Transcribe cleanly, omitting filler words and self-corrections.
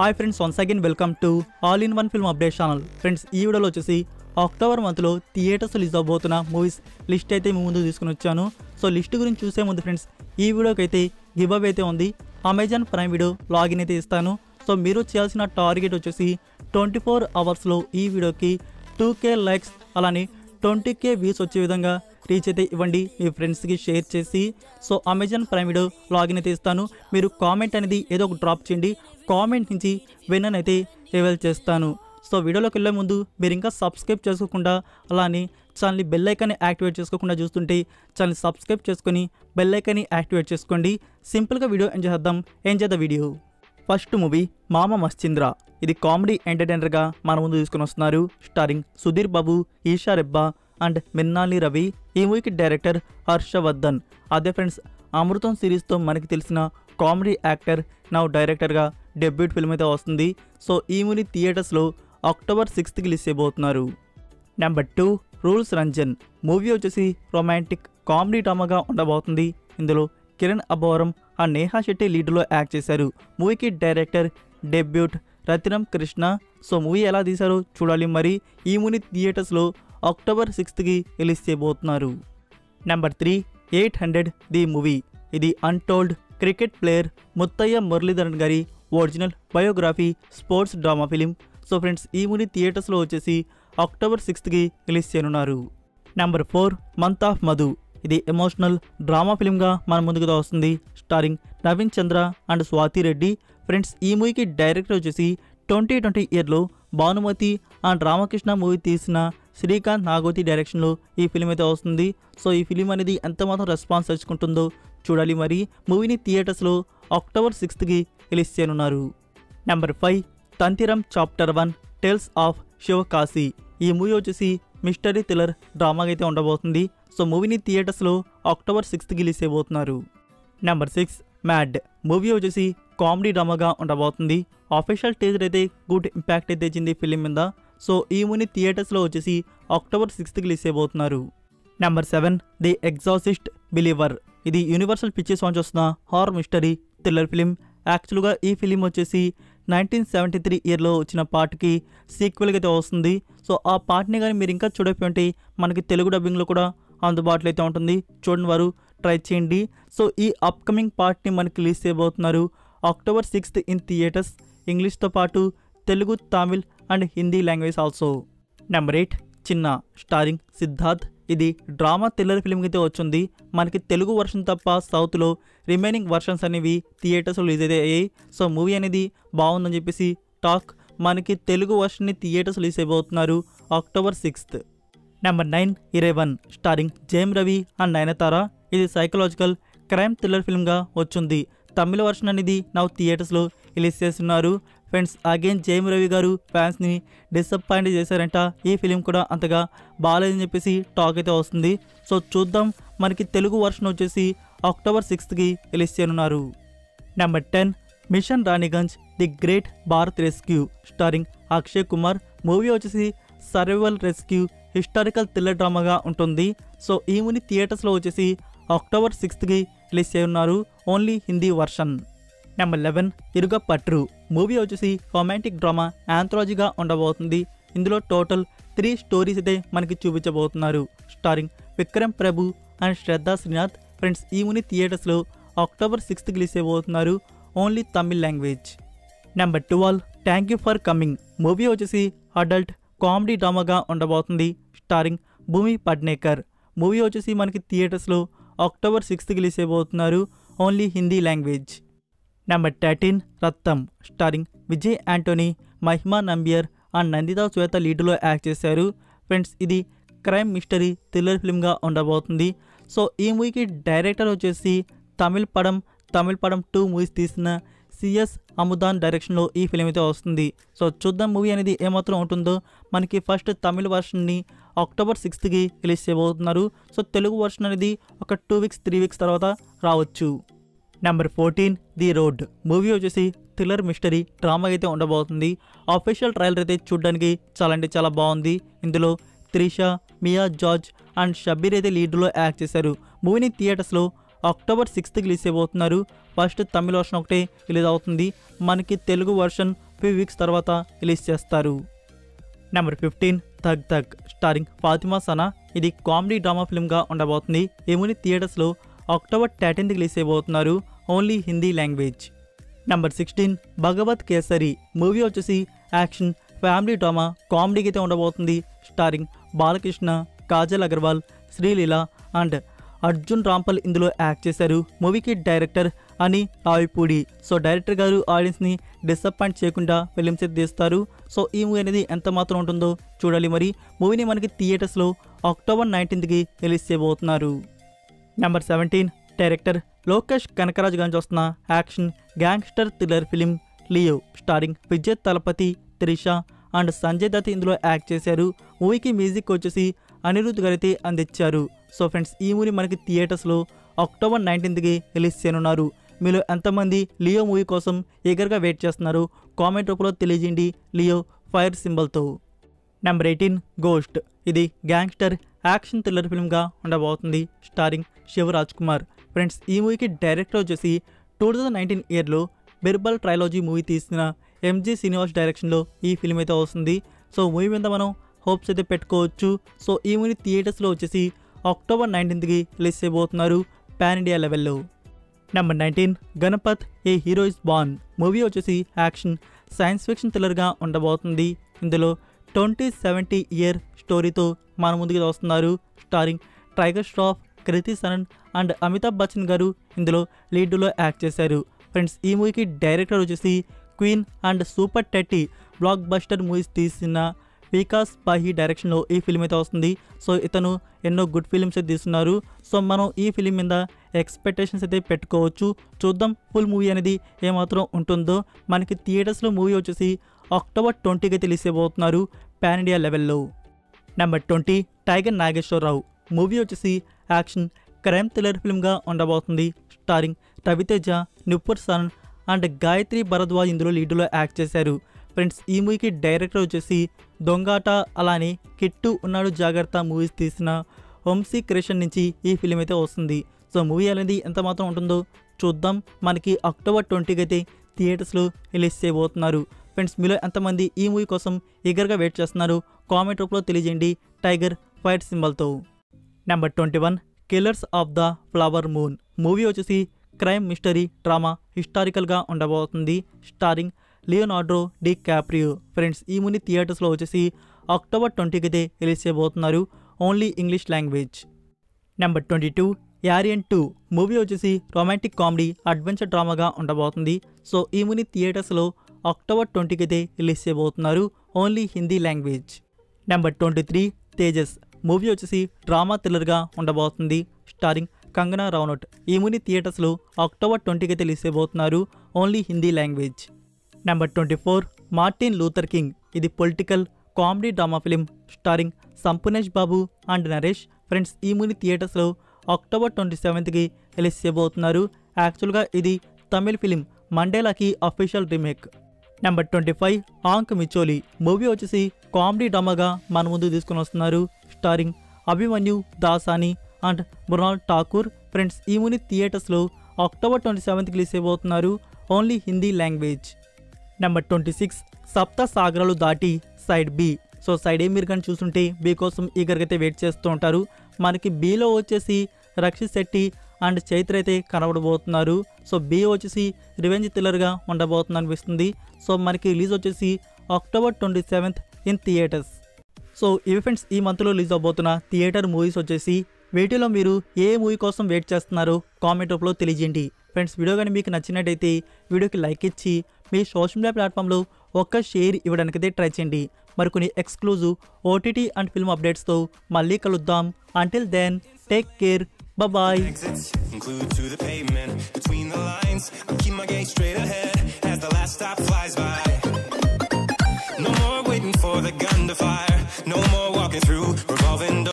Hi friends, once again welcome to all in one film update channel. Friends, ఈ వీడియోలో వచ్చేసి October మంత్లో theatres release అవబోతున్న movies list అయితే మీ ముందు తీసుకుని వచ్చాను. సో లిస్ట్ గురించి చూసే ముందు ఫ్రెండ్స్, ఈ వీడియోకి అయితే గివ్ అవే అయితే ఉంది. అమెజాన్ ప్రైమ్ వీడియో లాగిన్ అయితే ఇస్తాను. సో మీరు చేయాల్సిన టార్గెట్ వచ్చేసి 24 అవర్స్లో ఈ వీడియోకి 2K లైక్స్ అలానే 20K వ్యూస్ వచ్చే విధంగా రీచ్ అయితే ఇవ్వండి మీ ఫ్రెండ్స్కి షేర్ చేసి. So Amazon prime video login అయితే ఇస్తాను. మీరు కామెంట్ అనేది ఏదో ఒక డ్రాప్ చేయండి. కామెంట్ నుంచి విన్నర్ అయితే రివీల్ చేస్తాను. సో వీడియోలోకి వెళ్ళే ముందు మీరు ఇంకా సబ్స్క్రైబ్ చేసుకోకుండా అలానే ఛానల్ని బెల్ ఐకాన్ని యాక్టివేట్ చేసుకోకుండా చూస్తుంటే ఛానల్ని సబ్స్క్రైబ్ చేసుకొని బెల్ ఐకాన్ని యాక్టివేట్ చేసుకోండి. సింపుల్గా వీడియో ఎంజాయ్ చేద్దాం video. First movie Mama Mashchindra. ఇది కామెడీ ఎంటర్టైనర్గా మన ముందు తీసుకుని వస్తున్నారు. స్టారింగ్ సుధీర్ బాబు, ఈషా రెబ్బా అండ్ మిన్నాలి రవి. ఈ మూవీకి డైరెక్టర్ హర్షవర్ధన్. అదే ఫ్రెండ్స్, అమృతం సిరీస్తో మనకి తెలిసిన కామెడీ యాక్టర్ నౌ డైరెక్టర్గా డెబ్యూట్ ఫిల్మ్ అయితే వస్తుంది. సో ఈ మూవీ థియేటర్స్లో అక్టోబర్ 6th రిలీజ్ చేయబోతున్నారు. Number 2 rules Ranjan. మూవీ వచ్చేసి రొమాంటిక్ కామెడీ డ్రామాగా ఉండబోతుంది. ఇందులో కిరణ్ అబ్బవరం అండ్ నేహా శెట్టి లీడ్లో యాక్ట్ చేశారు. మూవీకి director debut Rathinam Krishna. So movie ఎలా తీశారో చూడాలి. మరి ఈ మూవీ థియేటర్స్లో అక్టోబర్ 6th రిలీజ్ చేయబోతున్నారు. Number 3 800 the movie. ఇది untold cricket player Muttiah Muralitharan గారి original biography sports drama film. So friends, ఈ మూవీ థియేటర్స్లో వచ్చేసి అక్టోబర్ 6th రిలీజ్ చేయనున్నారు. Number 4 month of Madhu. ఇది ఎమోషనల్ డ్రామా ఫిలింగా మన ముందుకు వస్తుంది. Starring Naveen Chandra and Swathi Reddy. Friends, ఈ మూవీకి డైరెక్టర్ వచ్చేసి 2020 ఇయర్లో భానుమతి అండ్ రామకృష్ణ మూవీ తీసిన శ్రీకాంత్ నాగోతి డైరెక్షన్లో ఈ ఫిలిం అయితే వస్తుంది. సో ఈ ఫిలిం అనేది ఎంత మాత్రం రెస్పాన్స్ తెచ్చుకుంటుందో చూడాలి. మరి మూవీని థియేటర్స్లో అక్టోబర్ 6th రిలీజ్ చేయనున్నారు. Number 5 Thanthiram chapter 1 tales of Sivakasi. ఈ మూవీ వచ్చేసి మిస్టరీ థ్రిల్లర్ డ్రామాగా అయితే ఉండబోతుంది. సో మూవీని థియేటర్స్లో అక్టోబర్ 6th రిలీజ్ చేయబోతున్నారు. Number 6 mad. మూవీ వచ్చేసి కామెడీ డ్రామాగా ఉండబోతుంది. ఆఫీషియల్ టీజర్ అయితే గుడ్ ఇంపాక్ట్ అయితే ఇచ్చింది ఫిలిం మీద. సో ఈ మూవీ థియేటర్స్లో వచ్చేసి అక్టోబర్ 6th రిలీజ్ చేయబోతున్నారు. Number 7 the Exorcist believer. ఇది యూనివర్సల్ పిక్చర్స్ నుంచి వస్తున్న హారర్ మిస్టరీ థ్రిల్లర్ ఫిలిం. యాక్చువల్గా ఈ ఫిలిం వచ్చేసి 1973 ఇయర్లో వచ్చిన పార్ట్కి సీక్వెల్గా అయితే వస్తుంది. సో ఆ పార్ట్ని కానీ మీరు ఇంకా చూడకపోతే మనకి తెలుగు డబ్బింగ్లో కూడా అందుబాటులో అయితే ఉంటుంది. చూడని వారు ట్రై చేయండి. సో ఈ అప్కమింగ్ పార్ట్ని మనకి రిలీజ్ చేయబోతున్నారు అక్టోబర్ 6th ఇన్ థియేటర్స్. ఇంగ్లీష్తో పాటు Telugu, Tamil and Hindi language also. Number 8 Chinna. Starring Siddharth. ఇది డ్రామా థ్రిల్లర్ ఫిల్మ్ అయితే వచ్చింది. మనకి తెలుగు వర్షన్ తప్ప సౌత్లో రిమైనింగ్ వర్షన్స్ అనేవి థియేటర్స్ రిలీజ్ అయితే అయ్యాయి. సో మూవీ అనేది బాగుందని చెప్పేసి టాక్. మనకి తెలుగు వర్షన్ని థియేటర్స్ రిలీజ్ అయిపోతున్నారు October 6th. Number 9 Iraivan. Starring Jayam Ravi and Nayanthara. ఇది సైకలాజికల్ క్రైమ్ థ్రిల్లర్ ఫిల్మ్గా వచ్చింది. తమిళ వర్షన్ అనేది నా థియేటర్స్లో రిలీజ్ చేస్తున్నారు. ఫ్రెండ్స్, అగైన్ జేమ్ రవి గారు ఫ్యాన్స్ని డిసప్పాయింట్ చేశారంట. ఈ ఫిలిం కూడా అంతగా బాగాలేదని చెప్పేసి టాక్ అయితే వస్తుంది. సో చూద్దాం. మనకి తెలుగు వర్షన్ వచ్చేసి అక్టోబర్ 6th రిలీజ్ చేయనున్నారు. Number 10 mission Raniganj the great Bharat rescue. Starring Akshay Kumar. Movie వచ్చేసి సర్వైవల్ రెస్క్యూ హిస్టారికల్ థ్రిల్లర్ డ్రామాగా ఉంటుంది. సో ఈ మూవీ థియేటర్స్లో వచ్చేసి అక్టోబర్ 6th రిలీజ్ చేయనున్నారు. Only Hindi version. Number 11 Irugapatru. Movie వచ్చేసి రొమాంటిక్ డ్రామా యాంథాలజీగా ఉండబోతుంది. ఇందులో టోటల్ 3 స్టోరీస్ అయితే మనకి చూపించబోతున్నారు. Starring Vikram Prabhu and Shraddha Srinath. Friends, ఈ మూవీ థియేటర్స్లో అక్టోబర్ 6th రిలీజ్ చేయబోతున్నారు. Only Tamil language. Number 12 thank you for coming. Movie వచ్చేసి అడల్ట్ కామెడీ డ్రామాగా ఉండబోతుంది. స్టారింగ్ భూమి పడ్నేకర్. మూవీ వచ్చేసి మనకి థియేటర్స్లో అక్టోబర్ 6th రిలీజ్ చేయబోతున్నారు. Only Hindi language. Number 13 Raththam. Starring Vijay Antony, Mahima Nambiar and Nandita Swetha లీడ్లో యాక్ట్ చేశారు. ఫ్రెండ్స్, ఇది క్రైమ్ మిస్టరీ థ్రిల్లర్ ఫిల్మ్గా ఉండబోతుంది. సో ఈ మూవీకి డైరెక్టర్ వచ్చేసి తమిళ్ పడం 2 మూవీస్ తీసిన సిఎస్ అముదాన్ డైరెక్షన్లో ఈ ఫిలిం అయితే వస్తుంది. సో చూద్దాం మూవీ అనేది ఏమాత్రం ఉంటుందో. మనకి ఫస్ట్ తమిళ వర్షన్ని అక్టోబర్ 6th రిలీజ్ చేయబోతున్నారు. సో తెలుగు వర్షన్ అనేది ఒక 2 వీక్స్ 3 వీక్స్ తర్వాత రావచ్చు. Number 14 the road. మూవీ వచ్చేసి థ్రిల్లర్ మిస్టరీ డ్రామా అయితే ఉండబోతుంది. ఆఫీషియల్ ట్రైలర్ అయితే చూడడానికి చాలా అంటే చాలా బాగుంది. ఇందులో త్రిష, మియా జార్జ్ అండ్ షబీర్ అయితే లీడ్లో యాక్ట్ చేశారు. మూవీని థియేటర్స్లో అక్టోబర్ 6th రిలీజ్ చేయబోతున్నారు. ఫస్ట్ తమిళ వర్షన్ ఒకటే రిలీజ్ అవుతుంది. మనకి తెలుగు వర్షన్ ఫ్యూ వీక్స్ తర్వాత రిలీజ్ చేస్తారు. Number 15 tug tug starring Fatima Sana. ఇది కామెడీ డ్రామా ఫిల్మ్గా ఉండబోతుంది. ఈ మూవీ థియేటర్స్లో అక్టోబర్ 13th రిలీజ్ చేయబోతున్నారు. Only Hindi language. నెంబర్ 16 భగవత్ కేసరి. మూవీ వచ్చేసి యాక్షన్ ఫ్యామిలీ డ్రామా కామెడీకి అయితే ఉండబోతుంది. స్టారింగ్ బాలకృష్ణ, కాజల్ అగర్వాల్, శ్రీలీల అండ్ అర్జున్ రాంపల్ ఇందులో యాక్ట్ చేశారు. మూవీకి డైరెక్టర్ అని రావిపూడి. సో డైరెక్టర్ గారు ఆడియన్స్ని డిసప్పాయింట్ చేయకుండా ఫిలిమ్స్ అయితే తీస్తారు. సో ఈ మూవీ అనేది ఎంత మాత్రం ఉంటుందో చూడాలి. మరి మూవీని మనకి థియేటర్స్లో అక్టోబర్ 19th రిలీజ్ చేయబోతున్నారు. నెంబర్ 17 డైరెక్టర్ లోకేష్ కనకరాజ్ గారి వస్తున్న action gangster thriller film Leo. Starring Vijay Thalapathy, Trisha and Sanjay Dutt ఇందులో యాక్ట్ చేశారు. మూవీకి మ్యూజిక్ వచ్చేసి అనిరుద్ధ్ గారైతే అందించారు. సో ఫ్రెండ్స్ ఈ మూవీ మనకి థియేటర్స్లో అక్టోబర్ 19th రిలీజ్ చేయనున్నారు. మీలో ఎంతమంది లియో మూవీ కోసం ఈగర్గా వెయిట్ చేస్తున్నారు కామెంట్ రూపంలో తెలియజేయండి లియో ఫైర్ సింబల్తో. Number 18 ghost. ఇది గ్యాంగ్స్టర్ యాక్షన్ థ్రిల్లర్ ఫిల్మ్గా ఉండబోతుంది. స్టారింగ్ శివరాజ్ కుమార్. ఫ్రెండ్స్ ఈ మూవీకి డైరెక్టర్ వచ్చేసి 2019 ఇయర్లో బిర్బల్ ట్రైలాజీ మూవీ తీసిన ఎంజీ శ్రీనివాస్ డైరెక్షన్లో ఈ ఫిల్మ్ అయితే వస్తుంది. సో మూవీ మీద మనం హోప్స్ అయితే పెట్టుకోవచ్చు. సో ఈ మూవీ థియేటర్స్లో వచ్చేసి అక్టోబర్ 19th రిలీజ్ చేయబోతున్నారు పాన్ ఇండియా లెవెల్లో. Number 19 Ganapath a hero is born. Movie వచ్చేసి యాక్షన్ సైన్స్ ఫిక్షన్ థ్రిల్లర్గా ఉండబోతుంది. ఇందులో 2070 ఇయర్ స్టోరీతో మన ముందుకు వస్తున్నారు. Starring Tiger Shroff, Kriti Sanon and Amitabh Bachchan గారు ఇందులో లీడ్లో యాక్ట్ చేశారు. ఫ్రెండ్స్ ఈ మూవీకి డైరెక్టర్ వచ్చేసి క్వీన్ అండ్ సూపర్ టెట్టి బ్లాక్ బస్టర్ మూవీస్ తీసిన వికాస్ బాహి డైరెక్షన్లో ఈ ఫిల్మ్ అయితే వస్తుంది. సో ఇతను ఎన్నో గుడ్ ఫిల్మ్స్ అయితే తీస్తున్నారు. సో మనం ఈ ఫిలిం మీద ఎక్స్పెక్టేషన్స్ అయితే పెట్టుకోవచ్చు. చూద్దాం ఫుల్ మూవీ అనేది ఏమాత్రం ఉంటుందో. మనకి థియేటర్స్లో మూవీ వచ్చేసి అక్టోబర్ 20th రిలీజ్ చేయబోతున్నారు పాన్ ఇండియా లెవెల్లో. Number 20 tiger Nageswara Rao. మూవీ వచ్చేసి యాక్షన్ క్రైమ్ థ్రిల్లర్ ఫిల్మ్గా ఉండబోతుంది. స్టారింగ్ రవితేజ, నిపుర్ సన్ అండ్ గాయత్రి భరద్వాజ్ ఇందులో లీడ్లో యాక్ట్ చేశారు. ఫ్రెండ్స్ ఈ మూవీకి డైరెక్టర్ వచ్చేసి దొంగాట అలానే కిట్టు ఉన్నాడు జాగ్రత్త మూవీస్ తీసిన వంశీ క్రియేషన్ నుంచి ఈ ఫిలిం అయితే వస్తుంది. సో మూవీ అనేది ఎంత మాత్రం ఉంటుందో చూద్దాం. మనకి అక్టోబర్ 20th అయితే థియేటర్స్లో రిలీజ్ చేయబోతున్నారు. ఫ్రెండ్స్ మీలో ఎంతమంది ఈ మూవీ కోసం ఈగర్గా వెయిట్ చేస్తున్నారు కామెంట్ రూపంలో తెలియజేయండి టైగర్ ఫైర్ సింబల్తో. Number 21 killers of the flower moon. Movie వచ్చేసి క్రైమ్ మిస్టరీ డ్రామా హిస్టారికల్గా ఉండబోతుంది. Starring Leonardo DiCaprio. Friends ఈ మూవీ థియేటర్స్లో వచ్చేసి అక్టోబర్ 20th అయితే రిలీజ్ చేయబోతున్నారు. Only English language. Number 22 Yaariyan 2. Movie వచ్చేసి రొమాంటిక్ కామెడీ అడ్వెంచర్ డ్రామాగా ఉండబోతుంది. సో ఈ మూవీ థియేటర్స్లో అక్టోబర్ 20th అయితే రిలీజ్ చేయబోతున్నారు. Only Hindi language. Number 23 Tejas. Movie వచ్చేసి డ్రామా థ్రిల్లర్గా ఉండబోతుంది. స్టారింగ్ కంగనా రనౌత్. ఈ మూవీ థియేటర్స్లో అక్టోబర్ 20th అయితే రిలీజ్ చేయబోతున్నారు. Only Hindi language. Number 24 Martin Luther King. ఇది political comedy drama film. Starring Sampoornesh Babu and Naresh. Friends ఈ మూవీ థియేటర్స్లో అక్టోబర్ 27th రిలీజ్ చేయబోతున్నారు. యాక్చువల్గా ఇది తమిళ్ ఫిలిం మండేలాకి official remake. Number 25 Aankh Micholi. Movie వచ్చేసి కామెడీ డ్రామాగా మన ముందు తీసుకుని వస్తున్నారు. Starring Abhimanyu Dassani and Mrunal Thakur. Friends ఈ మూవీ థియేటర్స్లో అక్టోబర్ 27th రిలీజ్ చేయబోతున్నారు. Only Hindi language. Number 26 Sapta Sagaralu Dhaati side B. So side A మీరు కానీ చూస్తుంటే బి కోసం ఈగర్గా అయితే వెయిట్ చేస్తూ ఉంటారు. మనకి బిలో వచ్చేసి రక్షిత్ శెట్టి అండ్ చైత్ర అయితే కనబడబోతున్నారు. సో బి వచ్చేసి రివెంజ్ థ్రిల్లర్గా ఉండబోతుంది అనిపిస్తుంది. సో మనకి రిలీజ్ వచ్చేసి October 27th in theatres. So ఇవి ఫ్రెండ్స్ ఈ మంత్లో రిలీజ్ అవబోతున్న థియేటర్ మూవీస్ వచ్చేసి. వీటిలో మీరు ఏ మూవీ కోసం వెయిట్ చేస్తున్నారో కామెంట్ రూపంలో తెలియజేయండి. ఫ్రెండ్స్ వీడియో కానీ మీకు నచ్చినట్టయితే వీడియోకి లైక్ ఇచ్చి మీ సోషల్ మీడియా ప్లాట్ఫామ్లో ఒక్క షేర్ ఇవ్వడానికైతే ట్రై చేయండి. మరికొన్ని ఎక్స్క్లూజివ్ ఓటీటీ అండ్ ఫిల్మ్ అప్డేట్స్తో మళ్ళీ కలుద్దాం. Until then take care, bye. Glued to the pavement, between the lines, I keep my gaze straight ahead as the last stop flies by.